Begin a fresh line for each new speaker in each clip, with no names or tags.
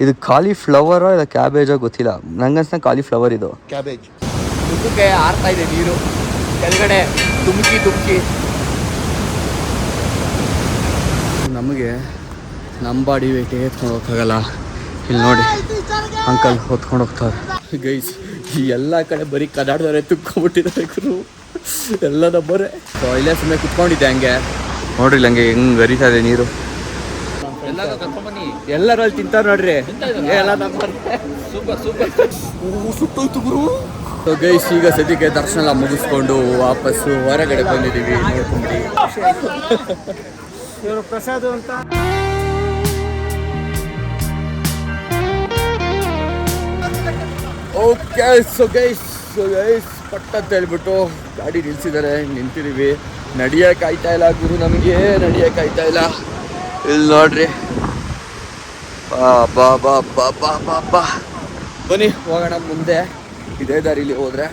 ಇದು ಕಾಲಿಫ್ಲವರ್ ಇಲ್ಲ ಕ್ಯಾಬೇಜೋ ಗೊತ್ತಿಲ್ಲ, ನಂಗನ್ಸ ಕಾಲಿಫ್ಲವರ್ ಇದು
ಕ್ಯಾಬೇಜ್.
ಮುಖಕ್ಕೆ ಆರ್ತಾ ಇದೆ ನೀರು ಕೆಳಗಡೆ ತುಮಕಿ ನಮಗೆ ನಮ್ಮ ಬಾಡಿ ವೇಟ್ ಎತ್ಕೊಂಡು ಹೋಗೋಕ್ಕಾಗಲ್ಲ. ಇಲ್ಲಿ ನೋಡಿ ಅಂಕಲ್ ಹೊತ್ಕೊಂಡು ಹೋಗ್ತಾರೆ ಗೈಸ್. ಈ ಎಲ್ಲ ಕಡೆ ಬರೀ ಕದಾಡ್ದವ್ರೆ ತುಕ್ಕೊಂಬಿಟ್ಟಿದ್ದಾರೆ ಗುರು ಎಲ್ಲ ನಮ್ಮರೆ. ಸೊ ಇಲ್ಲೇ ಸುಮ್ಮನೆ ಕುತ್ಕೊಂಡಿದ್ದೆ ಹಂಗೆ
ನೋಡ್ರಿ ಹಂಗೆ ಹೆಂಗ್ ಹರಿತಾ ಇದೆ ನೀರು.
ಎಲ್ಲರೂ ಅಲ್ಲಿ ತಿಂತಾರೆ ನೋಡ್ರಿ ಎಲ್ಲ ಸುಟ್ಟೋಯ್ತು ಗುರು. ಸೊ ಗೈಸ್ ಈಗ ಸದ್ಯಕ್ಕೆ ದರ್ಶನ ಎಲ್ಲ ಮುಗಿಸ್ಕೊಂಡು ವಾಪಸ್ಸು ಹೊರಗಡೆ ಬಂದಿದ್ದೀವಿ. ನೋಡ್ಕೊಂಡ್ರಿ ಪ್ರಸಾದ್ ಅಂತ ಓಕೆ. ಸೊ ಗೈಸ್ ಪಟ್ಟ ಅಂತ ಹೇಳ್ಬಿಟ್ಟು ಗಾಡಿ ನಿಲ್ಸಿದ್ದಾರೆ, ನಿಂತಿದ್ದೀವಿ. ನಡಿಯಕ್ಕೆ ಆಯ್ತಾ ಇಲ್ಲ ಗುರು, ನಮಗೆ ನಡಿಯಕ್ಕೆ ಆಯ್ತಾ ಇಲ್ಲ.
ಇಲ್ಲಿ ನೋಡ್ರಿ ಬಾ ಬಾ ಬಾ ಬಾ ಬಾ ಬಾ
ಬನ್ನಿ ಹೋಗೋಣ ಮುಂದೆ. ಇದೇ ದಾರಿಲಿ ಹೋದರೆ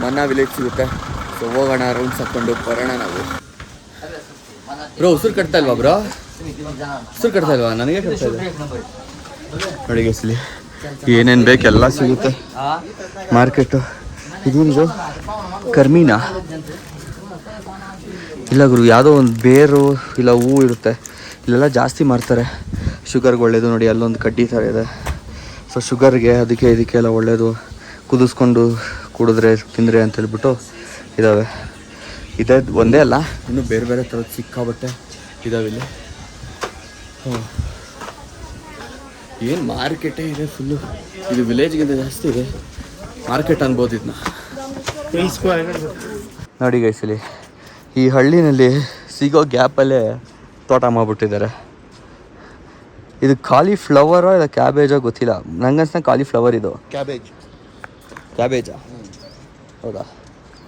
ಮನ್ನಾ ವಿಲೇಜ್ ಸಿಗುತ್ತೆ. ಸೊ ಹೋಗೋಣ, ರೌಂಡ್ಸ್ ಹಾಕ್ಕೊಂಡು ಬರೋಣ ನಾವು. ಬ್ರೋ ಉಸಿರು ಕಟ್ತಾ ಇಲ್ವಾ ಬ್ರೋ? ಉಸಿರು ಕಟ್ತಾ ಇಲ್ವಾ? ನನಗೆ ಕಟ್ತಾ ಇದೆ
ನೋಡಿ ಗೈಸ್ಲಿ ಏನೇನು ಬೇಕು ಎಲ್ಲ ಸಿಗುತ್ತೆ ಮಾರ್ಕೆಟು. ಇದೇನಿದು ಕರ್ಮೀನಾ? ಇಲ್ಲ ಗುರು, ಯಾವುದೋ ಒಂದು ಬೇರು ಇಲ್ಲ ಹೂವು ಇರುತ್ತೆ. ಇಲ್ಲೆಲ್ಲ ಜಾಸ್ತಿ ಮಾರ್ತಾರೆ. ಶುಗರ್ಗೆ ಒಳ್ಳೇದು ನೋಡಿ, ಅಲ್ಲೊಂದು ಕಡ್ಡಿ ಥರ ಇದೆ. ಸೊ ಶುಗರ್ಗೆ ಅದಕ್ಕೆ ಇದಕ್ಕೆಲ್ಲ ಒಳ್ಳೇದು, ಕುದಿಸ್ಕೊಂಡು ಕುಡಿದ್ರೆ ತಿಂದರೆ ಅಂತ ಹೇಳ್ಬಿಟ್ಟು ಇದ್ದಾವೆ. ಇದೇ ಒಂದೇ ಅಲ್ಲ, ಇನ್ನೂ ಬೇರೆ ಬೇರೆ ಥರದ ಸಿಕ್ಕಾಬಟ್ಟೆ ಇದ್ದಾವೆ ಇಲ್ಲಿ. ಏನು ಮಾರ್ಕೆಟೇ ಇದೆ ಫುಲ್ಲು. ಇದು ವಿಲೇಜ್ಗಿಂತ ಜಾಸ್ತಿ ಇದೆ ಮಾರ್ಕೆಟ್ ಅನ್ಬೋದು ಇದನ್ನ. ನೋಡಿ ಗೈಸಲಿ ಈ ಹಳ್ಳಿನಲ್ಲಿ ಸಿಗೋ ಗ್ಯಾಪಲ್ಲೇ ತೋಟ ಮಾಡಿಬಿಟ್ಟಿದ್ದಾರೆ. ಇದು ಕಾಲಿಫ್ಲವರೋ ಇಲ್ಲ ಕ್ಯಾಬೇಜೋ ಗೊತ್ತಿಲ್ಲ, ನಂಗನ್ಸ ಕಾಲಿಫ್ಲವರ್ ಇದು. ಕ್ಯಾಬೇಜಾ? ಹೌದಾ?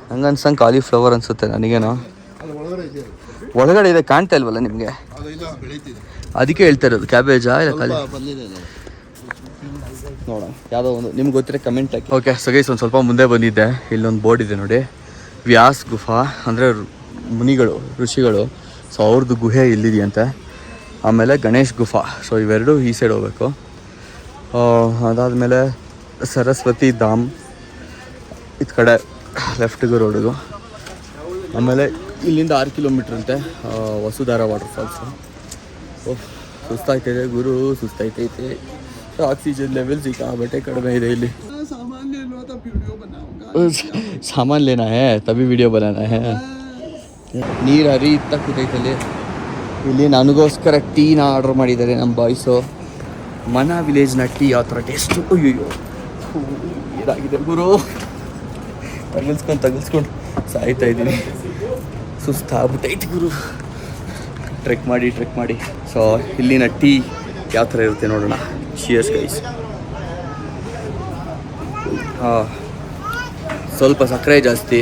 ನಂಗನ್ಸಂಗೆ ಕಾಲಿಫ್ಲವರ್ ಅನಿಸುತ್ತೆ ನನಗೇನೋ. ಒಳಗಡೆ ಇದೆ, ಕಾಣ್ತಾ ಇಲ್ವಲ್ಲ ನಿಮಗೆ? ಅದಕ್ಕೆ ಹೇಳ್ತಾ ಇರೋದು ಕ್ಯಾಬೇಜಾ ಇಲ್ಲ ಕಾಲಿ. ನೋಡೋಣ ಯಾವುದೋ ಒಂದು ನಿಮ್ಗೆ ಗೊತ್ತಿರೋ ಕಮೆಂಟ್ ಹಾಕಿ. ಓಕೆ ಸೊ ಗೈಸ್ ಒಂದು ಸ್ವಲ್ಪ ಮುಂದೆ ಬಂದಿದ್ದೆ. ಇಲ್ಲೊಂದು ಬೋರ್ಡ್ ಇದೆ ನೋಡಿ, ವ್ಯಾಸ್ ಗುಫಾ ಅಂದರೆ ಮುನಿಗಳು ಋಷಿಗಳು. ಸೊ ಅವ್ರದ್ದು ಗುಹೆ ಇಲ್ಲಿದೆಯಂತೆ. ಆಮೇಲೆ ಗಣೇಶ್ ಗುಫಾ. ಸೊ ಇವೆರಡು ಈ ಸೈಡ್ ಹೋಗ್ಬೇಕು. ಅದಾದಮೇಲೆ ಸರಸ್ವತಿ ಧಾಮ್ ಈ ಕಡೆ ಲೆಫ್ಟಿಗೆ ರೋಡಿಗೂ. ಆಮೇಲೆ ಇಲ್ಲಿಂದ 6 ಕಿಲೋಮೀಟ್ರ್ ಅಂತೆ ವಸುಧಾರ ವಾಟರ್ ಫಾಲ್ಸು. ಓಹ್ ಸುಸ್ತಾಯ್ತೈತೆ ಗುರು, ಸುಸ್ತಾಯ್ತೈತೆ. ಆಕ್ಸಿಜನ್ ಲೆವೆಲ್ ಸಿಕ್ಕಾಬಟ್ಟೆ ಕಡಿಮೆ ಇದೆ ಇಲ್ಲಿ. ಸಾಮಾನ್ ಲೇನಾ ಹೇ ತभी ವಿಡಿಯೋ ಬನಾನಾ ಹೇ. ನೀರು ಹರಿಯುತ್ತಾ ಕೂತೈತಲ್ಲಿ. ಇಲ್ಲಿ ನನಗೋಸ್ಕರ ಟೀನ ಆರ್ಡರ್ ಮಾಡಿದ್ದಾರೆ ನಮ್ಮ ಬಾಯ್ಸು. ಮನಾ ವಿಲೇಜ್ನ ಟೀ ಯಾವ ಥರ ಟೇಸ್ಟು. ಅಯ್ಯೋ ಇದಾಗಿದೆ ಗುರು, ತಗಲ್ಸ್ಕೊಂಡು ಸಾಯ್ತಾ ಇದ್ದೀನಿ. ಸುಸ್ತಾಗ್ಬಿಟ್ಟೈತಿ ಗುರು ಟ್ರೆಕ್ ಮಾಡಿ. ಸೊ ಇಲ್ಲಿನ ಟೀ ಯಾವ ಥರ ಇರುತ್ತೆ ನೋಡೋಣ. ಶಿಯರ್ಸ್ ಗೈಸ್. ಸ್ವಲ್ಪ ಸಕ್ಕರೆ ಜಾಸ್ತಿ,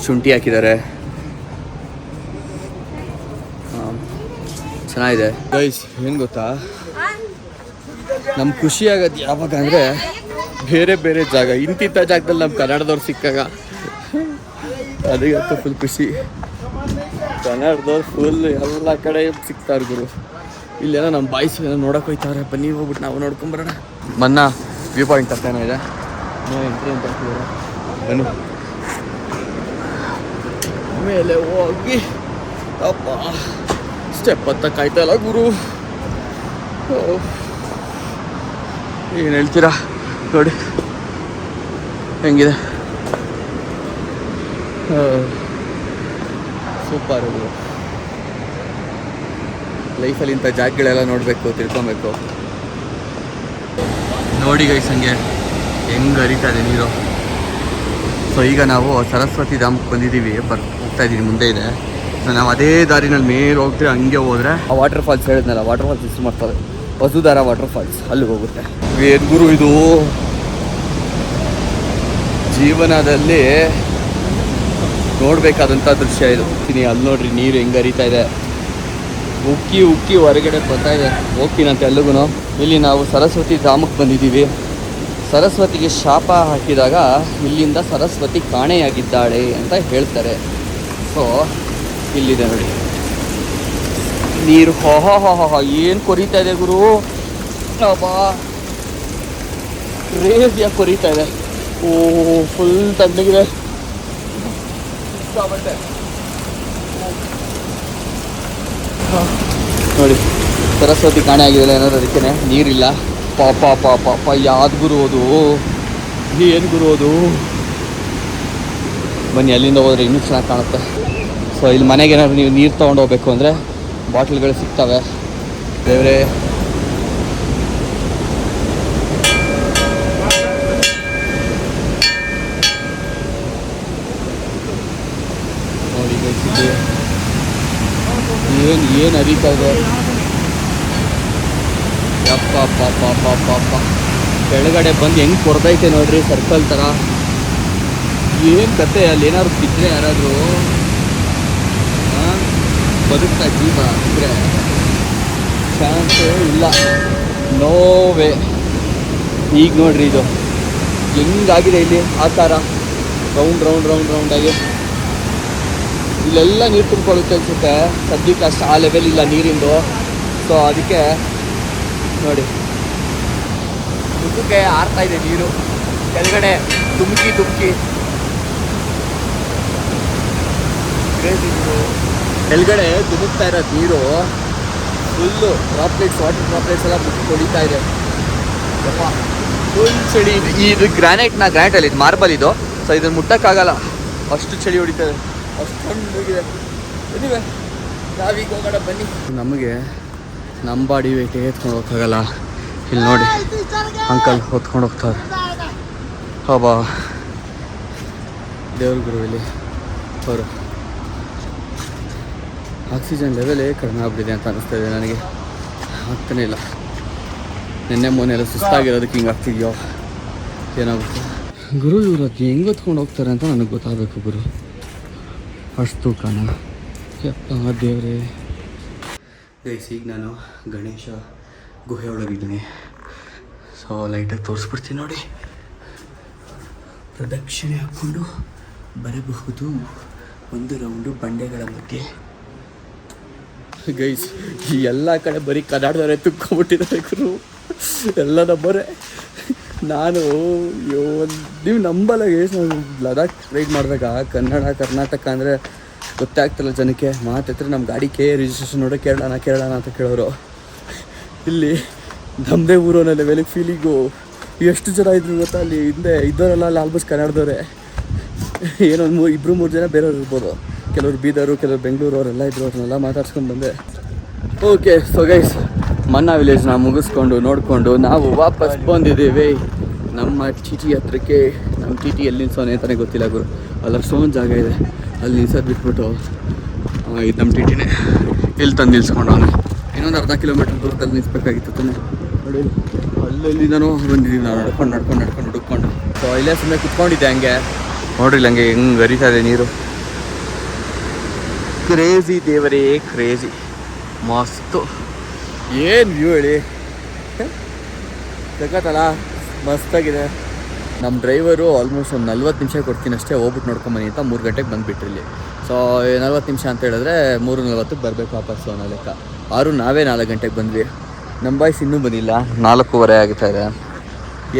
ಶುಂಠಿ ಹಾಕಿದ್ದಾರೆ. ಚೆನ್ನಾಗಿದೆ ಗೈಸ್. ಏನು ಗೊತ್ತಾ, ನಮ್ಗೆ ಖುಷಿ ಆಗೋದು ಯಾವಾಗ ಅಂದರೆ ಬೇರೆ ಬೇರೆ ಜಾಗ ಇಂತಿಂಥ ಜಾಗದಲ್ಲಿ ನಮ್ಮ ಕನ್ನಡದವ್ರು ಸಿಕ್ಕಾಗ ಅದಕ್ಕೆ ಫುಲ್ ಖುಷಿ. ಕನ್ನಡದವ್ರು ಫುಲ್ ಎಲ್ಲ ಕಡೆ ಸಿಗ್ತಾರೆ ಗುರು. ಇಲ್ಲೇನೋ ನಮ್ಮ ಬಾಯ್ಸ್ ಏನೋ ನೋಡೋಕೆ ಹೋಯ್ತಾರೆ. ಬನ್ನಿ ಹೋಗ್ಬಿಟ್ಟು ನಾವು ನೋಡ್ಕೊಂಬರೋಣ. ಮನ್ನಾ ವ್ಯೂ ಪಾಯಿಂಟ್ ಅಂತ ಏನೋ ಇದೆ, ನೋ ಎಂಟ್ರಿ ಅಂತ ಹಾಕಿದ್ದಾರೆ. ಬನ್ನಿ ಮೇಲೆ ಹೋಗಿ. ಅಪ್ಪ ಸ್ಟೆಪ್ ಹತ್ತ ಕಾಯ್ತಲ್ಲ ಗುರು. ಏನು ಹೇಳ್ತೀರಾ ನೋಡಿ ಹೆಂಗಿದೆ. ಸೂಪರ್ ಗುರು. ಲೈಫಲ್ಲಿ ಇಂಥ ಜಾಗಗಳೆಲ್ಲ ನೋಡಬೇಕು, ತಿಳ್ಕೊಬೇಕು. ನೋಡಿ ಗೈಸ್ ಹಂಗೆ ಹೆಂಗೆ ಹರಿತಾ ಇದೆ ನೀರು. ಸೊ ಈಗ ನಾವು ಸರಸ್ವತಿ ಧಾಮಕ್ಕೆ ಬಂದಿದ್ದೀವಿ. ಹೋಗ್ತಾ ಇದ್ದೀನಿ, ಮುಂದೆ ಇದೆ. ಸೊ ನಾವು ಅದೇ ದಾರಿನಲ್ಲಿ ಮೇಲೆ ಹೋಗ್ತೀವಿ. ಹಂಗೆ ಹೋದರೆ ಆ ವಾಟರ್ ಫಾಲ್ಸ್ ಹೇಳಿದ್ನಲ್ಲ, ವಾಟರ್ ಫಾಲ್ಸ್ ಇಷ್ಟು ಮಾಡ್ತಾರೆ, ವಸುಧಾರ ವಾಟರ್ ಫಾಲ್ಸ್, ಅಲ್ಲಿಗೆ ಹೋಗುತ್ತೆ. ಏನು ಗುರು ಇದು ಜೀವನದಲ್ಲಿ ನೋಡಬೇಕಾದಂಥ ದೃಶ್ಯ ಇದು. ಅಲ್ಲಿ ನೋಡ್ರಿ ನೀರು ಹೆಂಗೆ ಹರಿತಾ ಇದೆ. ಉಕ್ಕಿ ಹೊರಗಡೆ ಬರ್ತಾ ಇದೆ. ಹೋಗ್ತೀನಂತೆ ಎಲ್ಲಿಗೂ. ಇಲ್ಲಿ ನಾವು ಸರಸ್ವತಿ ಧಾಮಕ್ಕೆ ಬಂದಿದ್ದೀವಿ. ಸರಸ್ವತಿಗೆ ಶಾಪ ಹಾಕಿದಾಗ ಇಲ್ಲಿಂದ ಸರಸ್ವತಿ ಕಾಣೆಯಾಗಿದ್ದಾಳೆ ಅಂತ ಹೇಳ್ತಾರೆ. ಸೊ ಇಲ್ಲಿದೆ ನೋಡಿ.
ನೀರು ಏನು ಕೊರೀತಾ ಇದೆ ಗುರು. ಅಬ್ಬಾ ಕ್ರೇಜಿಯಾಗಿ ಕೊರೀತಾ ಇದೆ. ಓ ಫುಲ್ ತಣ್ಣಗಿದೆ. ನೋಡಿ ಸರಸ್ವತಿ ಕಾಣೆ ಆಗಿದೆ ಏನಾದ್ರು, ಅದಕ್ಕೆ ನೀರಿಲ್ಲ. ಪಾಪ ಪಾಪ ಪಾಪ ಯಾವ್ದು ಗುರು ಅದು, ಏನು ಗುರು ಅದು. ಬನ್ನಿ ಅಲ್ಲಿಂದ ಹೋದ್ರೆ ಇನ್ನೂ ಚೆನ್ನಾಗಿ ಕಾಣುತ್ತೆ. ಸೊ ಇಲ್ಲಿ ಮನೆಗೆ ಏನಾದ್ರು ನೀವು ನೀರು ತೊಗೊಂಡು ಹೋಗ್ಬೇಕು ಅಂದರೆ ಬಾಟ್ಲ್ಗಳು ಸಿಗ್ತವೆ. ದೇವರೇ ನೋಡಿ ಏನು ಹರಿತಾ ಇದೆ. ಯಪ್ಪ ಪಾಪ ಪಾಪ ಪಾಪ ಕೆಳಗಡೆ ಬಂದು ಹೆಂಗೆ ಕೊಡ್ದೈತೆ ನೋಡ್ರಿ, ಸರ್ಕಲ್ ಥರ. ಏನು ಕತೆ, ಅಲ್ಲಿ ಏನಾದ್ರು ಬಿದ್ದರೆ ಯಾರಾದರೂ ಬದುಕ್ತಾ ಜೀವ ಇದ್ರೆ ಚಾನ್ಸೇ ಇಲ್ಲ. ನೋವೇ. ಈಗ ನೋಡ್ರಿ ಇದು ಹೆಂಗಾಗಿದೆ ಇಲ್ಲಿ ಆಕಾರ, ರೌಂಡ್ ರೌಂಡ್ ರೌಂಡ್ ರೌಂಡಾಗಿ. ಇಲ್ಲೆಲ್ಲ ನೀರು ತುಂಬಿಕೊಳ್ಳುತ್ತೆ ಅನಿಸುತ್ತೆ. ಸದ್ಯಕ್ಕೆ ಅಷ್ಟು ಆ ಲೆವೆಲ್ ಇಲ್ಲ ನೀರಿಂದು. ಸೊ ಅದಕ್ಕೆ ನೋಡಿ ಮುಖಕ್ಕೆ ಆರ್ತಾ ಇದೆ ನೀರು ಕೆಳಗಡೆ ಧುಮುಕಿ ಧುಮುಕಿ. ಕೆಳಗಡೆ ಧುಮುಕ್ತಾ ಇರೋದು ನೀರು ಫುಲ್ಲು ಡ್ರಾಪ್ಲೆಟ್ಸ್, ವಾಟರ್ ಡ್ರಾಪ್ಲೆಟ್ಸ್ ಎಲ್ಲ ಮುಖಕ್ಕೆ ಹೊಡಿತಾ ಇದೆ. ಫುಲ್ ಚಳಿ. ಇದು ಗ್ರಾನೈಟಲ್ಲಿ ಇದು ಮಾರ್ಬಲ್ ಇದು. ಸೊ ಇದನ್ನು ಮುಟ್ಟಕ್ಕಾಗಲ್ಲ, ಅಷ್ಟು ಚಳಿ ಹೊಡಿತದೆ, ಅಷ್ಟೊಂದಿದೆ. ಇದಿವೆ ನಾವೀಗ ಹೋಗೋಣ ಬನ್ನಿ. ನಮಗೆ ನಮ್ಮ ಬಾಡಿ ವೇಟಿಗೆ ಎತ್ಕೊಂಡು ಹೋಗೋಕ್ಕಾಗಲ್ಲ. ಇಲ್ಲಿ ನೋಡಿ ಅಂಕಲ್ ಹೊತ್ಕೊಂಡು ಹೋಗ್ತಾರೆ. ಹಬ್ಬಾ ದೇವ್ರ ಗುರು ಇಲ್ಲಿ ಅವರು. ಆಕ್ಸಿಜನ್ ಲೆವೆಲೇ ಕಡಿಮೆ ಆಗ್ಬಿಟ್ಟಿದೆ ಅಂತ ಅನ್ನಿಸ್ತಾ ಇದೆ ನನಗೆ. ಆಗ್ತಾನೆ ಇಲ್ಲ. ನಿನ್ನೆ ಮೊನ್ನೆ ಎಲ್ಲ ಸುಸ್ತಾಗಿರೋದಕ್ಕೆ ಹಿಂಗೆ ಆಗ್ತಿದ್ಯೋ ಏನಾಗುತ್ತೆ ಗುರು. ಇವ್ರು ಅದು ಹೆಂಗೆ ಹೊತ್ಕೊಂಡು ಹೋಗ್ತಾರೆ ಅಂತ ನನಗೆ ಗೊತ್ತಾಗಬೇಕು ಗುರು. ಅಷ್ಟು ತೂಕನ ಯಪ್ಪ ದೇವರೇ. ಗೈಸ್ ಈಗ ನಾನು ಗಣೇಶ ಗುಹೆ ಒಳಗಿದ್ದೀನಿ. ಸೊ ಲೈಟಾಗಿ ತೋರಿಸ್ಬಿಡ್ತೀನಿ ನೋಡಿ. ಪ್ರದಕ್ಷಿಣೆ ಹಾಕ್ಕೊಂಡು ಬರಬಹುದು ಒಂದು ರೌಂಡು ಬಂಡೆಗಳ ಮಧ್ಯೆ. ಗೈಸ್ ಈ ಎಲ್ಲ ಕಡೆ ಬರೀ ಕನ್ನಡದವರೇ ತುಕ್ಕೊಂಬಿಟ್ಟಿದ್ದಾರೆ ಗುರು. ಎಲ್ಲ ನಂಬರೇ. ನಾನು ನೀವು ನಂಬಲ್ಲ ಗೈಸ್. ನಾವು ಲದಾಖ್ ರೈಡ್ ಮಾಡಿದಾಗ ಕನ್ನಡ ಕರ್ನಾಟಕ ಅಂದರೆ ಗೊತ್ತೇ ಆಗ್ತಿಲ್ಲ ಜನಕ್ಕೆ. ಮಾತಾಡ್ತಾರೆ ನಮ್ಮ ಗಾಡಿ ರಿಜಿಸ್ಟ್ರೇಷನ್ ನೋಡೋ ಕೇರಳ ಅಂತ ಕೇಳೋರು. ಇಲ್ಲಿ ನಮ್ಮದೇ ಊರು ಅನ್ನೋ ಲೆವೆಲಿಗೆ ಫೀಲಿಂಗು. ಎಷ್ಟು ಜನ ಇದ್ರು ಗೊತ್ತಾ ಅಲ್ಲಿ ಹಿಂದೆ ಇದ್ದವರೆಲ್ಲ ಅಲ್ಲಿ ಆಲ್ಮೋಸ್ಟ್ ಕನ್ನಡದವರೇ. ಏನೊಂದು ಇಬ್ಬರು ಮೂರು ಜನ ಬೇರೆಯವ್ರು ಇರ್ಬೋದು. ಕೆಲವರು ಬೀದರು, ಕೆಲವರು ಬೆಂಗಳೂರು ಅವರೆಲ್ಲ ಇದ್ರು. ಅವ್ರನ್ನೆಲ್ಲ ಮಾತಾಡ್ಸ್ಕೊಂಡು ಬಂದೆ. ಓಕೆ ಸೊ ಗೈಸ್ ಮನ್ನಾ ವಿಲೇಜ್ನ ಮುಗಿಸ್ಕೊಂಡು ನೋಡಿಕೊಂಡು ನಾವು ವಾಪಸ್ ಬಂದಿದ್ದೀವಿ ನಮ್ಮ ಟಿಟಿ ಹತ್ರಕ್ಕೆ. ನಮ್ಮ ಟಿಟಿ ಎಲ್ಲಿ ನಿಲ್ಸೋನೆ ಅಂತಲೇ ಗೊತ್ತಿಲ್ಲ ಗುರು. ಅಲ್ಲಿ ಅಷ್ಟೊಂದು ಜಾಗ ಇದೆ. ಅಲ್ಲಿ ನಿಲ್ಸೋದು ಬಿಟ್ಬಿಟ್ಟು ಇದು ನಮ್ಮ ಟಿಟಿನೇ ಇಲ್ಲಿ ತಂದು ನಿಲ್ಸ್ಕೊಂಡವನು. ಇನ್ನೊಂದು ಅರ್ಧ ಕಿಲೋಮೀಟ್ರ್ ದೂರದಲ್ಲಿ ನಿಲ್ಸ್ಬೇಕಾಗಿತ್ತು ತಾನೆ. ನೋಡಿ ಅಲ್ಲಲ್ಲಿ ನಾನು ಬಂದಿದ್ದೀವಿ. ನಾವು ನಡ್ಕೊಂಡು ಹುಡುಕೊಂಡು. ಸೊ ಇಲ್ಲೇ ಸುಮ್ಮನೆ ಕುತ್ಕೊಂಡಿದ್ದೆ ಹಂಗೆ. ನೋಡ್ರಿ ಹಂಗೆ ಹೆಂಗೆ ಹರಿತಾ ಇದೆ ನೀರು. ಕ್ರೇಜಿ ದೇವರೇ ಕ್ರೇಜಿ. ಮಸ್ತು. ಏನು ವ್ಯೂ ಹೇಳಿ, ಸಖತ್ತಲ್ಲ, ಮಸ್ತಾಗಿದೆ. ನಮ್ಮ ಡ್ರೈವರು ಆಲ್ಮೋಸ್ಟ್ ಒಂದು 40 ನಿಮಿಷ ಕೊಡ್ತೀನಿ ಅಷ್ಟೇ, ಹೋಗ್ಬಿಟ್ಟು ನೋಡ್ಕೊಂಬನಿ ಅಂತ 3 ಗಂಟೆಗೆ ಬಂದುಬಿಟ್ರಿ ಇಲ್ಲಿ. ಸೊ 40 ನಿಮಿಷ ಅಂತ ಹೇಳಿದ್ರೆ 3:40ಕ್ಕೆ ಬರಬೇಕು ವಾಪಸ್ಸು ಅನ್ನೋ ಲೆಕ್ಕ. ನಾವೇ 4 ಗಂಟೆಗೆ ಬಂದ್ವಿ. ನಮ್ಮ ಬಾಯ್ಸ್ ಇನ್ನೂ ಬಂದಿಲ್ಲ. 4:15 ಆಗ್ತಾ ಇದೆ.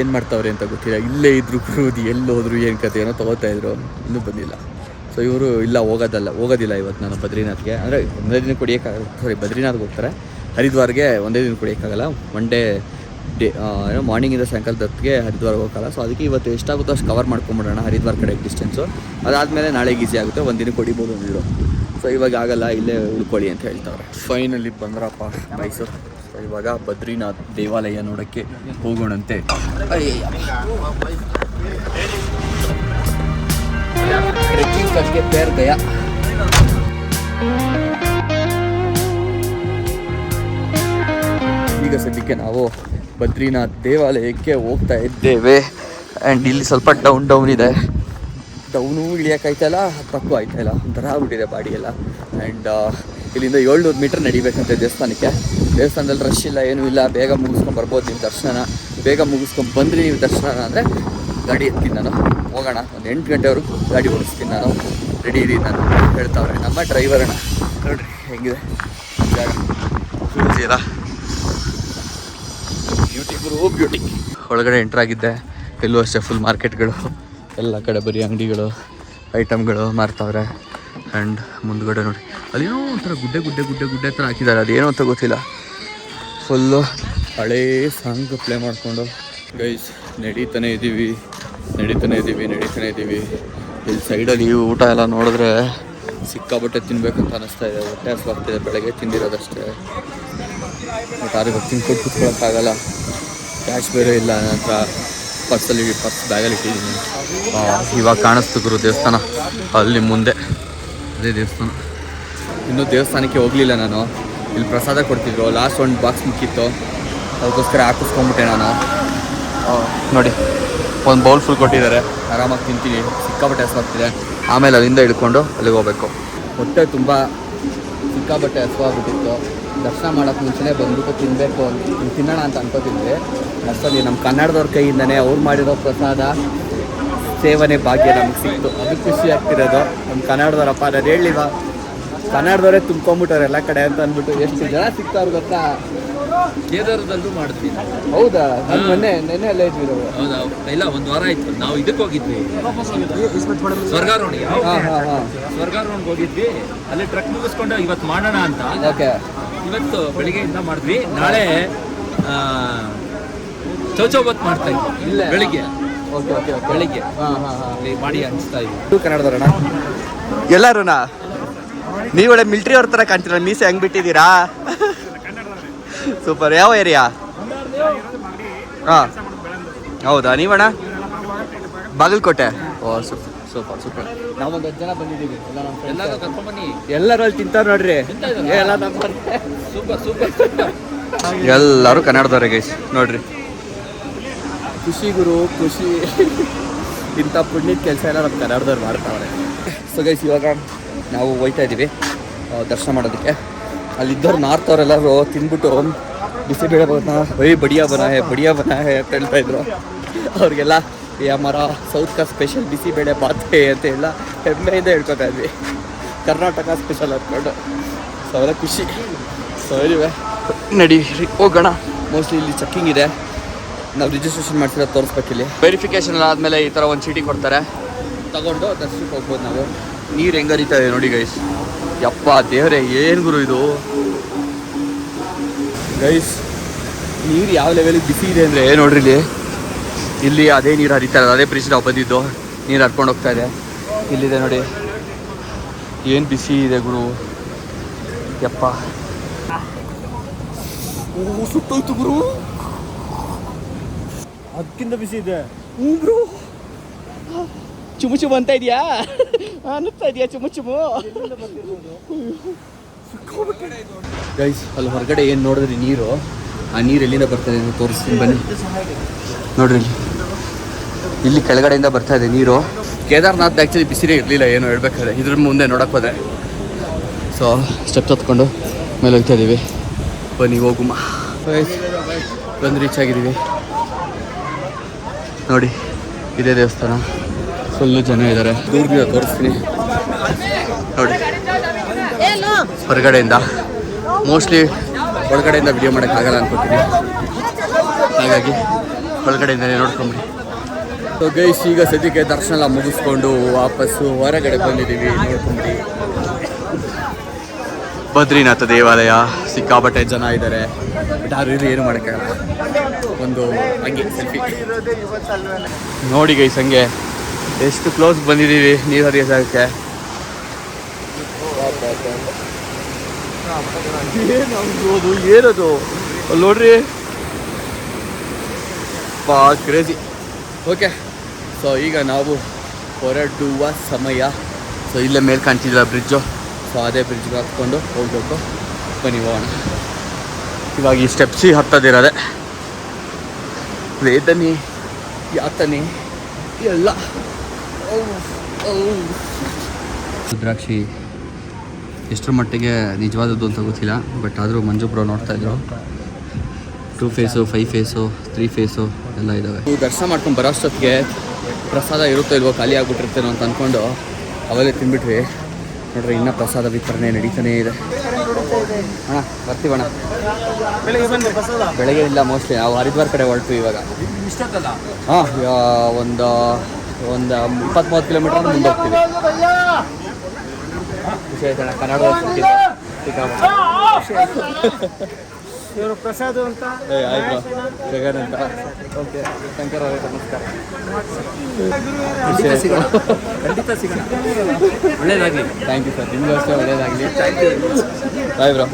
ಏನು ಮಾಡ್ತಾವ್ರೆ ಅಂತ ಗೊತ್ತಿಲ್ಲ. ಇಲ್ಲೇ ಇದ್ರು ಕ್ರೂದಿ, ಎಲ್ಲಿ ಹೋದ್ರು ಏನು ಕತೆ ಏನೋ ತೊಗೋತಾಯಿದ್ರು, ಇನ್ನೂ ಬಂದಿಲ್ಲ. ಸೊ ಇವರು ಇಲ್ಲ ಹೋಗೋದಿಲ್ಲ ಇವತ್ತು ನಾನು ಬದ್ರಿನಾಥ್ಗೆ. ಅಂದರೆ ಒಂದೇ ದಿನ ಕುಡಿಯೋಕ್ಕಾಗಲ್ಲ. ಬದ್ರಿನಾಥ್ಗೆ ಹೋಗ್ತಾರೆ. ಹರಿದ್ವಾರ್ಗೆ ಒಂದೇ ದಿನ ಕುಡಿಯೋಕ್ಕಾಗಲ್ಲ. ಒನ್ ಡೇ ಏನೋ ಮಾರ್ನಿಂಗಿಂದ ಸಾಯಂಕಾಲದೊತ್ತಿಗೆ ಹರಿದ್ವಾರ್ಗೆ ಹೋಗಲ್ಲ. ಸೊ ಅದಕ್ಕೆ ಇವತ್ತು ಎಷ್ಟಾಗುತ್ತೋ ಅಷ್ಟು ಕವರ್ ಮಾಡ್ಕೊಂಬಿಡೋಣ ಹರಿದ್ವಾರ ಕಡೆ ಡಿಸ್ಟೆನ್ಸು. ಅದಾದಮೇಲೆ ನಾಳೆಗೆ ಈಸಿ ಆಗುತ್ತೆ, ಒಂದು ದಿನ ಕುಡಿಬೋದು ಅಂದಿದ್ರು. ಸೊ ಇವಾಗ ಆಗಲ್ಲ, ಇಲ್ಲೇ ಉಳ್ಕೊಳ್ಳಿ ಅಂತ ಹೇಳ್ತಾವ್ರೆ. ಫೈನಲಿ ಬಂದ್ರಪ್ಪ ಮೈಸೂರು. ಸೊ ಇವಾಗ ಬದ್ರಿನಾಥ್ ದೇವಾಲಯ ನೋಡೋಕ್ಕೆ ಹೋಗೋಣಂತೆ. ಟ್ರೆಕ್ಕಿಂಗ್ करके पैर गया. ಈಗ ಸದ್ಯಕ್ಕೆ ನಾವು ಬದ್ರಿನಾಥ್ ದೇವಾಲಯಕ್ಕೆ ಹೋಗ್ತಾ ಇದ್ದೇವೆ. ಆ್ಯಂಡ್ ಇಲ್ಲಿ ಸ್ವಲ್ಪ ಡೌನ್ ಇದೆ. ಡೌನು ಇಳಿಯೋಕ್ಕಾಯ್ತಲ್ಲ, ಹತ್ತಕ್ಕೂ ಆಯ್ತಾಯಿಲ್ಲ, ಒಂಥರ ಆಗ್ಬಿಟ್ಟಿದೆ ಬಾಡಿ ಎಲ್ಲ. ಆ್ಯಂಡ್ ಇಲ್ಲಿಂದ 700 ಮೀಟರ್ ನಡಿಬೇಕಂತೆ ದೇವಸ್ಥಾನಕ್ಕೆ. ದೇವಸ್ಥಾನದಲ್ಲಿ ರಶ್ ಇಲ್ಲ, ಏನೂ ಇಲ್ಲ. ಬೇಗ ಮುಗಿಸ್ಕೊಂಡು ಬರ್ಬೋದು ನೀವು ದರ್ಶನ. ಬೇಗ ಮುಗಿಸ್ಕೊಂಡು ಬಂದ್ರಿ ನೀವು ದರ್ಶನ ಅಂದರೆ ಗಾಡಿ ಎತ್ತೀನಿ ನಾನು, ಹೋಗೋಣ. ಒಂದು 8 ಗಂಟೆವರೆಗೂ ಗಾಡಿ ಓಡಿಸ್ತೀನಿ ನಾನು. ರೆಡಿ ಇದ್ದೀನಿ ನಾನು ಹೇಳ್ತಾವ್ರೆ ನಮ್ಮ ಡ್ರೈವರಣ್ಣ. ನೋಡ್ರಿ ಹೆಂಗಿದೆ ಜಾಗ ಬ್ಯೂಟಿ ಗುರು ಬ್ಯೂಟಿ.
ಒಳಗಡೆ ಎಂಟ್ರಾಗಿದ್ದೆ, ಎಲ್ಲೂ ಅಷ್ಟೇ ಫುಲ್ ಮಾರ್ಕೆಟ್ಗಳು, ಎಲ್ಲ ಕಡೆ ಬರೀ ಅಂಗಡಿಗಳು, ಐಟಮ್ಗಳು ಮಾರ್ತಾವ್ರೆ. ಆ್ಯಂಡ್ ಮುಂದ್ಗಡೆ ನೋಡಿ ಅಲ್ಲೇನೋ ಒಂಥರ ಗುಡ್ಡೆ ಥರ ಹಾಕಿದ್ದಾರೆ, ಅದೇನೋ ಅಂತ ಗೊತ್ತಿಲ್ಲ. ಫುಲ್ಲು ಹಳೇ ಸಾಂಗ್ ಪ್ಲೇ ಮಾಡಿಕೊಂಡು ಗೈಸ್ ನಡೀತಾನೆ ಇದ್ದೀವಿ. ಇಲ್ಲಿ ಸೈಡಲ್ಲಿ ಊಟ ಎಲ್ಲ ನೋಡಿದ್ರೆ ಸಿಕ್ಕಾಬಟ್ಟೆ ತಿನ್ಬೇಕಂತ ಅನ್ನಿಸ್ತಾ ಇದೆ. ಹೊಟ್ಟೆ ಹಸ್ವಾಗ್ತಿದೆ, ಬೆಳಗ್ಗೆ ತಿಂದಿರೋದಷ್ಟೇ. ಬಟ್ ಯಾರಿಗೂ ತಿನ್ಕೊಟ್ಟು ಕೂತ್ಕೊಳ್ಳೋಕ್ಕಾಗಲ್ಲ, ಕ್ಯಾಶ್ ಬೇರೆ ಇಲ್ಲ ನನ್ನ ಹತ್ರ. ಪರ್ಸ್ ಬ್ಯಾಗಲ್ಲಿ ಇಟ್ಟಿದ್ದೀನಿ. ಇವಾಗ ಕಾಣಿಸ್ತು ಗುರು ದೇವಸ್ಥಾನ, ಅಲ್ಲಿ ಮುಂದೆ ಅದೇ ದೇವಸ್ಥಾನ. ಇನ್ನೂ ದೇವಸ್ಥಾನಕ್ಕೆ ಹೋಗಲಿಲ್ಲ ನಾನು. ಇಲ್ಲಿ ಪ್ರಸಾದ ಕೊಡ್ತಿದ್ರು, ಲಾಸ್ಟ್ ಒಂದು ಬಾಕ್ಸ್ ಮುಕ್ಕಿತ್ತು, ಅದಕ್ಕೋಸ್ಕರ ಹಾಕಿಸ್ಕೊಂಡ್ಬಿಟ್ಟೆ ನಾನು. ನೋಡಿ ಒಂದು ಬೌಲ್ ಫುಲ್ ಕೊಟ್ಟಿದ್ದಾರೆ, ಆರಾಮಾಗಿ ತಿಂತೀನಿ. ಸಿಕ್ಕಾಬಟ್ಟೆ ಹಸ್ವಾಗ್ತಿದೆ. ಆಮೇಲೆ ಅಲ್ಲಿಂದ ಹಿಡ್ಕೊಂಡು ಅಲ್ಲಿಗೆ ಹೋಗ್ಬೇಕು. ಹೊಟ್ಟೆ ತುಂಬ ಸಿಕ್ಕಾಬಟ್ಟೆ ಹಸ್ವಾಗ್ಬಿಟ್ಟಿತ್ತು. ದರ್ಶನ ಮಾಡೋಕ್ಕೆ ಮುಂಚೆನೇ ಬಂದ್ಬಿಟ್ಟು ತಿನ್ನಬೇಕು ತಿನ್ನೋಣ ಅಂತ ಅನ್ಕೋತಿದ್ವಿ. ಅಷ್ಟರಲ್ಲಿ ನಮ್ಮ ಕನ್ನಡದವ್ರ ಕೈಯಿಂದನೇ ಅವ್ರು ಮಾಡಿರೋ ಪ್ರಸಾದ ಸೇವನೆ ಭಾಗ್ಯ ನಮ್ಗೆ ಸಿಕ್ತು. ಅದು ಖುಷಿ ಆಗ್ತಿರೋದು. ನಮ್ಮ ಕನ್ನಡದವರಪ್ಪ ನಾನು ಹೇಳಿಲ್ವ, ಕನ್ನಡದವರೇ ತುಂಬ್ಕೊಂಬಿಟ್ಟವ್ರು ಎಲ್ಲ ಕಡೆ ಅಂತ ಅಂದ್ಬಿಟ್ಟು ಎಷ್ಟು ಜನ ಸಿಗ್ತಾವ್ರು ಗೊತ್ತಾ.
ಕೇದಾರದಲ್ಲೂ ಮಾಡಿದ್ವಿ.
ಹೌದಾ? ನಾನು ನೆನ್ನೆ ಅಲ್ಲೇ ಇದ್ವಿ ನಾವು.
ಹೌದಾ? ಇಲ್ಲ, ಒಂದು ವಾರ ಆಯ್ತು. ನಾವು ಇದಕ್ಕೆ ಹೋಗಿದ್ವಿ, ಸ್ವರ್ಗಾರೋಹಣಿ. ಸ್ವರ್ಗಾರೋಹಣಿಗೆ ಹೋಗಿದ್ವಿ. ಅಲ್ಲಿ ಟ್ರಕ್ ಮುಗಿಸ್ಕೊಂಡು ಇವತ್ತು ಮಾಡೋಣ ಅಂತ.
ಓಕೆ.
ಇವತ್ತು ಬೆಳಿಗ್ಗೆಯಿಂದ ಮಾಡಿದ್ವಿ. ನಾಳೆ ಚೌಚೌಬತ್ ಮಾಡ್ತಾ ಇದ್ವಿ
ಇಲ್ಲ
ಬೆಳಿಗ್ಗೆ.
Okay okay okay.
ಬೆಳಿಗ್ಗೆ ಅಲ್ಲಿ ಮಾಡಿ ಹಂಚ್ತಾ ಇದ್ವಿ.
ಕನ್ನಡದವರಣ
ಎಲ್ಲರೂ ನೀವೊಳ್ಳೆ ಮಿಲ್ಟ್ರಿ ಅವ್ರ ಥರ ಕಾಣ್ತೀರ. ಮೀಸೆ ಹೆಂಗೆ ಬಿಟ್ಟಿದ್ದೀರಾ? ಸೂಪರ್. ಯಾವ ಏರಿಯಾ? ಹಾಂ, ಹೌದಾ? ನೀವಣ್ಣ? ಬಾಗಲಕೋಟೆ. ಓ ಸೂಪರ್ ಸೂಪರ್ ಸೂಪರ್.
ನಾವೊಂದು 10 ಜನ ಬಂದಿದ್ದೀವಿ.
ಎಲ್ಲರೂ ಕರ್ಕೊಂಡ್ಬನ್ನಿ.
ಎಲ್ಲರೂ ಅಲ್ಲಿ ತಿಂತಾರೆ ನೋಡ್ರಿ. ಎಲ್ಲ
ಸೂಪರ್ ಸೂಪರ್ ಸೂಪರ್.
ಎಲ್ಲರೂ ಕನ್ನಡದವ್ರೆ ಗೈಸ್ ನೋಡ್ರಿ.
ಖುಷಿ ಗುರು ಖುಷಿ. ಇಂಥ ಪುಣ್ಯದ ಕೆಲಸ ಎಲ್ಲ ನಮ್ಮ ಕನ್ನಡದವ್ರು ಮಾಡ್ತಾವ್ರೆ. ಸೊ ಗೈಸ್ ಇವಾಗ ನಾವು ಹೋಯ್ತಾ ಇದ್ದೀವಿ ದರ್ಶನ ಮಾಡೋದಕ್ಕೆ. ಅಲ್ಲಿದ್ದವ್ರು ನಾರ್ತ್ ಅವರೆಲ್ಲರೂ ತಿಂದ್ಬಿಟ್ಟು ಬಿಸಿಬೇಳೆ ಬಡಿಯಾ ಬನ ಹೇ ಅಂತ ಹೇಳ್ತಾ ಇದ್ರು. ಅವ್ರಿಗೆಲ್ಲ ಹಮಾರ ಸೌತ್ ಕಾ ಸ್ಪೆಷಲ್ ಬಿಸಿಬೇಳೆ ಬಾತ್ ಹೇ ಅಂತ ಎಲ್ಲ ಹೆಮ್ಮೆಯಿಂದ ಹೇಳ್ಕೊತಾ ಇದ್ವಿ, ಕರ್ನಾಟಕ ಸ್ಪೆಷಲ್ ಅಂದ್ಕೊಂಡು. ಸೊ ಅವೆಲ್ಲ ಖುಷಿ. ಸೊ ಇವೆ
ನಡಿ ಹೋಗೋಣ.
ಮೋಸ್ಟ್ಲಿ ಇಲ್ಲಿ ಚೆಕ್ಕಿಂಗ್ ಇದೆ, ನಾವು ರಿಜಿಸ್ಟ್ರೇಷನ್ ಮಾಡ್ಸಿರೋದು ತೋರಿಸ್ಬೇಕಿಲ್ಲಿ.
ವೆರಿಫಿಕೇಶನ್ ಎಲ್ಲ ಆದಮೇಲೆ ಈ ಥರ ಒಂದು ಚೀಟಿ ಕೊಡ್ತಾರೆ,
ತಗೊಂಡು ದರ್ಶನಕ್ಕೆ ಹೋಗ್ಬೋದು ನಾವು.
ನೀರು ಹೆಂಗೆ ಹರಿತಾ ಇದೆ ನೋಡಿ ಗೈಸ್. ಯಪ್ಪ ದೇವರೇ, ಏನು ಗುರು ಇದು.
ಗೈಸ್ ನೀರು ಯಾವ ಲೆವೆಲಿಗೆ ಬಿಸಿ ಇದೆ ಅಂದರೆ
ನೋಡ್ರಿ ಇಲ್ಲಿ ಅದೇ ನೀರು ಹರಿತಾ ಇರೋದು. ಅದೇ ಬ್ರಿಡ್ಜ್ ನಾವು ಬಂದಿದ್ದು, ನೀರು ಹರ್ಕೊಂಡು ಹೋಗ್ತಾ ಇದೆ. ಇಲ್ಲಿದೆ ನೋಡಿ, ಏನು ಬಿಸಿ ಇದೆ ಗುರು. ಯಪ್ಪ
ಸುಟ್ಟೋಯ್ತು ಗುರು, ಅದಕ್ಕಿಂತ ಬಿಸಿ ಇದೆ. ಬ್ರೋ ಚುಮು ಅಂತ ಇದೆಯಾ? ಅನ್ನುತ್ತಾ ಇದೆಯಾ ಚುಮು? ಗೈಸ್ ಅಲ್ಲಿ ಹೊರಗಡೆ ಏನು ನೋಡಿದ್ರಿ ನೀರು, ಆ ನೀರು ಎಲ್ಲಿಂದ ಬರ್ತಾ ಇದೆ ತೋರಿಸ್ತೀನಿ ಬನ್ನಿ.
ನೋಡ್ರಿ ಇಲ್ಲಿ ಕೆಳಗಡೆಯಿಂದ ಬರ್ತಾ ಇದೆ ನೀರು.
ಕೇದಾರ್ನಾಥ್ ಆ್ಯಕ್ಚುಲಿ ಬಿಸಿಲೇ ಇರಲಿಲ್ಲ ಏನು ಹೇಳ್ಬೇಕಾದ್ರೆ. ಇದ್ರ ಮುಂದೆ ನೋಡಕ್ಕೆ ಹೋದೆ.
ಸೊ ಸ್ಟೆಪ್ ಹತ್ಕೊಂಡು ಮೇಲೆ ಹೋಗ್ತಾ ಇದ್ದೀವಿ. ಬನ್ನಿ ಹೋಗುಮ್ಮ.
ಬಂದು ರೀಚ್ ಆಗಿದ್ದೀವಿ.
ನೋಡಿ ಇದೇ ದೇವಸ್ಥಾನ, ಫುಲ್ಲು ಜನ ಇದ್ದಾರೆ.
ದೂರದಿಂದ ತೋರಿಸ್ತೀನಿ
ನೋಡಿ. ಹೊರಗಡೆಯಿಂದ ಮೋಸ್ಟ್ಲಿ ಒಳಗಡೆಯಿಂದ ವಿಡಿಯೋ ಮಾಡೋಕ್ಕಾಗಲ್ಲ ಅನ್ಕೋತೀನಿ, ಹಾಗಾಗಿ ಒಳಗಡೆಯಿಂದಲೇ ನೋಡ್ಕೊಂಬಿಡಿ.
ಸೊ ಗೈಸ್ ಈಗ ಸದ್ಯಕ್ಕೆ ದರ್ಶನ ಎಲ್ಲ ಮುಗಿಸ್ಕೊಂಡು ವಾಪಸ್ಸು ಹೊರಗಡೆ ಬಂದಿದ್ದೀವಿ. ನೋಡ್ಕೊಂಬಿಡಿ,
ಬದ್ರಿನಾಥ ದೇವಾಲಯ.
ಸಿಕ್ಕಾಬಟ್ಟೆ ಜನ ಇದ್ದಾರೆ. ಬಟ್ ಯಾರು ಏನು ಮಾಡೋಕ್ಕಾಗಲ್ಲ. ಒಂದು ಹಂಗೆ ಸೆಲ್ಫಿ
ನೋಡಿ ಗೈಸ್, ಹಂಗೆ ಎಷ್ಟು ಕ್ಲೋಸ್ ಬಂದಿದ್ದೀವಿ ನೀರು ಹರಿಯೋ ಜಾಗಕ್ಕೆ. ಏನದು ಅಲ್ಲಿ ನೋಡ್ರಿ, ಬಾ ಕ್ರೇಜಿ.
ಓಕೆ, ಸೊ ಈಗ ನಾವು ಹೊರಡುವ ಸಮಯ.
ಸೊ ಇಲ್ಲೇ ಮೇಲೆ ಕಾಣ್ತಿದ್ದಿಲ್ಲ ಬ್ರಿಡ್ಜು,
ಸೊ ಅದೇ ಬ್ರಿಡ್ಜ್ಗೆ ಹತ್ಕೊಂಡು ಹೋಗ್ಬೇಕು. ಬನ್ನಿ ಹೋಗೋಣ.
ಇವಾಗ ಈ ಸ್ಟೆಪ್ಸಿ ಹತ್ತದಿರೋದೆ. ವೇದನೆ
ಯಾತನೆ ಎಲ್ಲ.
ರುದ್ರಾಕ್ಷಿ ಎಷ್ಟರ ಮಟ್ಟಿಗೆ ನಿಜವಾದದ್ದು ಅಂತ ಗೊತ್ತಿಲ್ಲ, ಬಟ್ ಆದರೂ ಮಂಜು ಬ್ರೋ ನೋಡ್ತಾ ಇದ್ರು. 2 ಫೇಸು, 5 ಫೇಸು, 3 ಫೇಸು ಎಲ್ಲ ಇದ್ದಾವೆ.
ದರ್ಶನ ಮಾಡ್ಕೊಂಡು ಬರೋ ಅಷ್ಟೊತ್ತಿಗೆ ಪ್ರಸಾದ ಇರುತ್ತೋ ಇಲ್ವೋ, ಖಾಲಿ ಆಗಿಬಿಟ್ಟಿರ್ತೇನೋ ಅಂತ ಅಂದ್ಕೊಂಡು ಅವಾಗಲೇ ತಿಂದ್ಬಿಟ್ವಿ. ನೋಡ್ರಿ ಇನ್ನೂ ಪ್ರಸಾದ ವಿತರಣೆ ನಡೀತಾನೇ ಇದೆ. ಅಣ್ಣ ಬರ್ತೀವಣ್ಣ. ಬೆಳಗ್ಗೆ ಇಲ್ಲ ಮೋಸ್ಟ್ಲಿ ನಾವು ಹರಿದ್ವಾರ ಕಡೆ ಹೊರಟು ಇವಾಗ.
ಇಷ್ಟೊತ್ತಲ್ಲ
ಹಾಂ ಒಂದು 20-30 ಕಿಲೋಮೀಟರ್ ಮುಂದೆ ಹೋಗ್ತೀವಿ. ಖುಷಿ ಆಯ್ತಣ್ಣ ಕನ್ನಡ
ಇವರು ಪ್ರಸಾದ್ ಅಂತ
ಆಯ್ತು ಜಗನ್ ಅಂತ. ಓಕೆ ಶಂಕರ್ ಅವರೇ ನಮಸ್ಕಾರ.
ಖಂಡಿತ ಸಿಗೋಣ. ಒಳ್ಳೇದಾಗಲಿ.
Thank you sir. ನಿಮಗೂ ಅಷ್ಟೇ ಒಳ್ಳೇದಾಗಲಿ. Bye bro.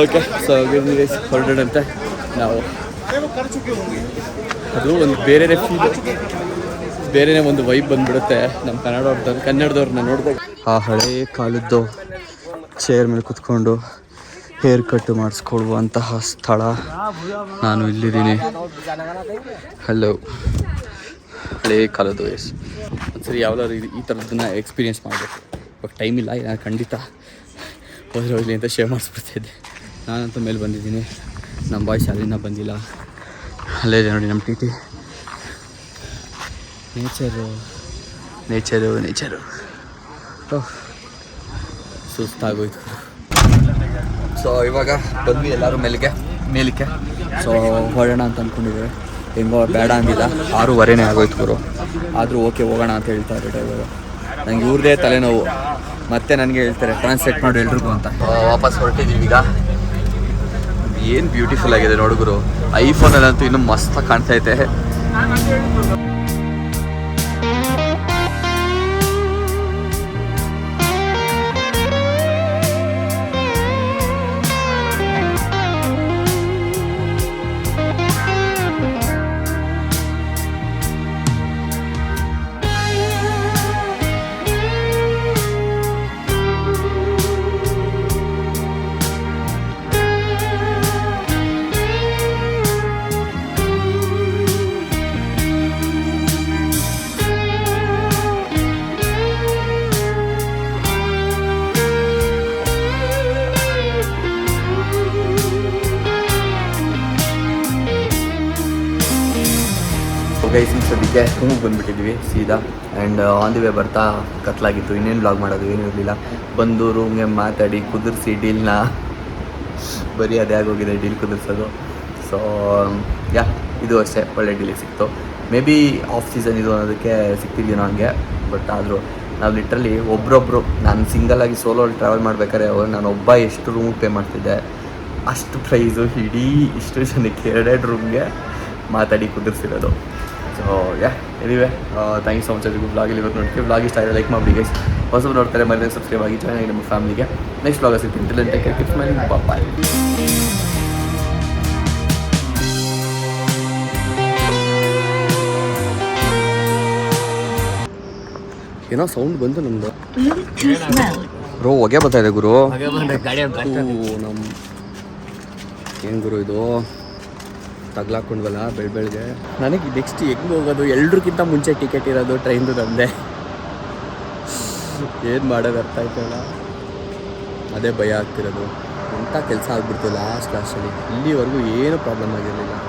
ಓಕೆ ಸೊ ಹೊರಡೋಣಂತೆ ನಾವು. ಅದು ಒಂದು ಬೇರೆನೇ ಫೀಲ್, ಬೇರೆನೇ ಒಂದು ವೈಬ್ ಬಂದ್ಬಿಡುತ್ತೆ ನಮ್ಮ ಕನ್ನಡದವ್ರನ್ನ ನೋಡಿದಾಗ. ಆ ಹಳೇ ಕಾಲದ್ದು ಚೇರ್ ಮೇಲೆ ಕುತ್ಕೊಂಡು ಹೇರ್ ಕಟ್ ಮಾಡಿಸ್ಕೊಳ್ಳುವಂತಹ ಸ್ಥಳ ನಾನು ಇಲ್ಲಿದ್ದೀನಿ. ಹಲೋ ಹಳೇ ಕಾಲದ್ದು ಎಸ್ ಒಂದ್ಸರಿ ಯಾವ್ದಾದ್ರು ಈ ಥರದ್ದನ್ನ ಎಕ್ಸ್ಪೀರಿಯೆನ್ಸ್ ಮಾಡಬೇಕು. ಇವಾಗ ಟೈಮ್ ಇಲ್ಲ, ನಾನು ಖಂಡಿತ ಹೋಗಲಿ ಅಂತ ಶೇರ್ ಮಾಡಿಸ್ಬಿಡ್ತಿದ್ದೆ. ನಾನಂತೂ ಮೇಲೆ ಬಂದಿದ್ದೀನಿ, ನಮ್ಮ ಬಾಯ್ಸ್ ಅಲ್ಲಿನ ಬಂದಿಲ್ಲ. ಅಲ್ಲೇ ಇದೆ ನೋಡಿ ನಮ್ಮ ಟಿ ನೇಚರು ಸುಸ್ತಾಗೋಯ್ತು. ಸೊ ಇವಾಗ ಬಂದ್ವಿ ಎಲ್ಲರೂ ಮೇಲಿಕ್ಕೆ. ಸೊ ಹೊರಡೋಣ ಅಂತ ಅಂದ್ಕೊಂಡಿದ್ದೇವೆ. ಹೆಂಗೋ ಬೇಡ ಅಂದಿಲ್ಲ, 6:15 ಆಗೋಯ್ತು ಗುರು. ಆದರೂ ಓಕೆ ಹೋಗೋಣ ಅಂತ ಹೇಳ್ತಾರೆ ಡ್ರೈವರು. ನಂಗೆ ಇವ್ರದೇ ತಲೆನೋವು, ಮತ್ತೆ ನನಗೆ ಹೇಳ್ತಾರೆ ಟ್ರಾನ್ಸ್ಲೇಟ್ ಮಾಡಿ ಎಲ್ರಿಗೂ ಅಂತ. ವಾಪಸ್ ಹೊರಟಿದ್ದೀವಿ ಈಗ. ಏನು ಬ್ಯೂಟಿಫುಲ್ ಆಗಿದೆ ನೋಡುಗರು. ಐಫೋನಲ್ಲಂತೂ ಇನ್ನೂ ಮಸ್ತಾಗಿ ಕಾಣ್ತೈತೆ. ಗೈಸ್ ಸದ್ಯಕ್ಕೆ ರೂಮಿಗೆ ಬಂದುಬಿಟ್ಟಿದ್ವಿ ಸೀದಾ. ಆ್ಯಂಡ್ ಆನ್ ದಿ ವೇ ಬರ್ತಾ ಕತ್ಲಾಗಿತ್ತು, ಇನ್ನೇನು ಬ್ಲಾಗ್ ಮಾಡೋದು ಏನೂ ಇರಲಿಲ್ಲ. ಬಂದು ರೂಮ್ಗೆ ಮಾತಾಡಿ ಕುದುರಿಸಿ ಡೀಲ್ನ ಬರೀ ಅದೇ ಆಗೋಗಿದೆ, ಡೀಲ್ ಕುದುರಿಸೋದು. ಸೊ ಇದು ಅಷ್ಟೇ ಒಳ್ಳೆ ಡೀಲಿಗೆ ಸಿಕ್ತು. ಮೇ ಬಿ ಆಫ್ ಸೀಸನ್ ಇದು ಅನ್ನೋದಕ್ಕೆ ಸಿಕ್ತಿದ್ವಿ ನನಗೆ. ಬಟ್ ಆದರೂ ನಾವು ಲಿಟ್ರಲಿ ಒಬ್ಬರೊಬ್ಬರು, ನಾನು ಸಿಂಗಲಾಗಿ ಸೋಲೋಲ್ಲಿ ಟ್ರಾವೆಲ್ ಮಾಡ್ಬೇಕಾದ್ರೆ ನಾನು ಒಬ್ಬ ಎಷ್ಟು ರೂಮಿಗೆ ಪೇ ಮಾಡ್ತಿದ್ದೆ ಅಷ್ಟು ಪ್ರೈಸು ಇಡೀ ಇಷ್ಟು ಜನಕ್ಕೆ 2 ರೂಮ್ಗೆ ಮಾತಾಡಿ ಕುದುರಿಸಿರೋದು. So anyway thank you so much. ಅದಕ್ಕೂ ಬ್ಲಾಗಲ್ಲಿ ಇವತ್ತು ನೋಡ್ತೀವಿ. ಬ್ಲಾಗ್ ಇಷ್ಟ ಆದರೆ ಲೈಕ್ ಮಾಡಿ ಗೈಸ್. ಹೊಸಬ್ರು ನೋಡ್ತಾರೆ ಮನೆ ಸಬ್ಸ್ಕ್ರೈಬ್ ಆಗಿ ಜಾಯ್ನ್ ಆಗಿ ನಮ್ಮ ಫ್ಯಾಮಿಲಿಗೆ. ನೆಕ್ಸ್ಟ್ ಬ್ಲಾಗ್ ಸಿಗ್ತೀನಿ. Till take care, keep smiling, bye. ಏನೋ ಸೌಂಡ್ ಬಂತು ನಮ್ಮದು. ಬ್ರೋ ಹೊಗೆ ಬರ್ತಾ ಇದೆ ಗುರು. ನಮ್ಮ ಏನು ಗುರು ಇದು ತಗ್ಲಾಕೊಂಡ್ವಲ್ಲ ಬೆಳಗ್ಗೆ. ನನಗೆ ನೆಕ್ಸ್ಟ್ ಹೆಂಗೆ ಹೋಗೋದು, ಎಲ್ರಿಗಿಂತ ಮುಂಚೆ ಟಿಕೆಟ್ ಇರೋದು ಟ್ರೈನ್ದು ತಂದೆ. ಏನು ಮಾಡೋದು ಅರ್ಥ ಆಯ್ತಲ್ಲ, ಅದೇ ಭಯ ಆಗ್ತಿರೋದು. ಎಂಥ ಕೆಲಸ ಆಗ್ಬಿಡ್ತು ಲಾಸ್ಟಲ್ಲಿ. ಇಲ್ಲಿವರೆಗೂ ಏನೂ ಪ್ರಾಬ್ಲಮ್ ಆಗಿರಲಿಲ್ಲ.